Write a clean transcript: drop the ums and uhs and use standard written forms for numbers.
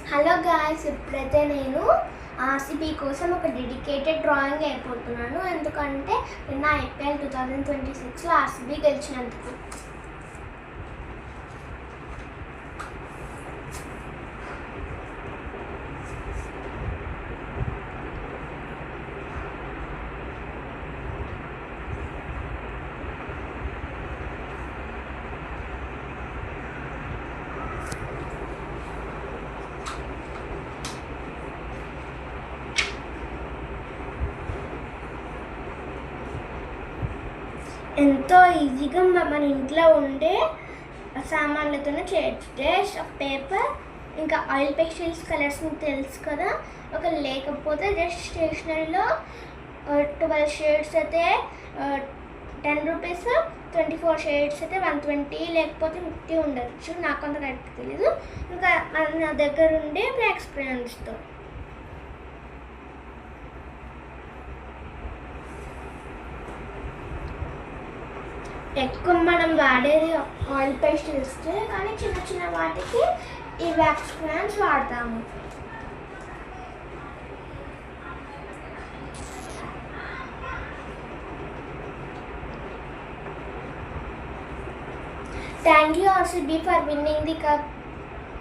Hello guys, ఇప్పుడైతే నేను RCB కోసం ఒక డెడికేటెడ్ డ్రాయింగ్ అయిపోతున్నాను. ఎందుకంటే నిన్న ఐపీఎల్ 2026లో ఆర్సీబీ గెలిచినందుకు. ఎంతో ఈజీగా మన ఇంట్లో ఉండే సామాన్లతోనే చేయొచ్చు. జస్ట్ పేపర్ ఇంకా ఆయిల్ పెస్టిల్స్ కలర్స్ మీకు తెలుసు కదా. లేకపోతే జస్ట్ స్టేషనరీలో 12 షేడ్స్ అయితే 10 రూపీస్, 24 షేడ్స్ అయితే 120 లేకపోతే 50 ఉండొచ్చు. నాకు అంత కరెక్ట్ తెలీదు. ఇంకా నా దగ్గర ఉండే బ్లాక్ స్ప్రేన్స్తో ఎక్కువ మనం వాడేది ఆయిల్ పేస్టిల్స్, కానీ చిన్న చిన్న వాటికి ఈ వ్యాక్స్ క్రేయాన్స్ వాడతాము. Thank you RCB for winning the cup.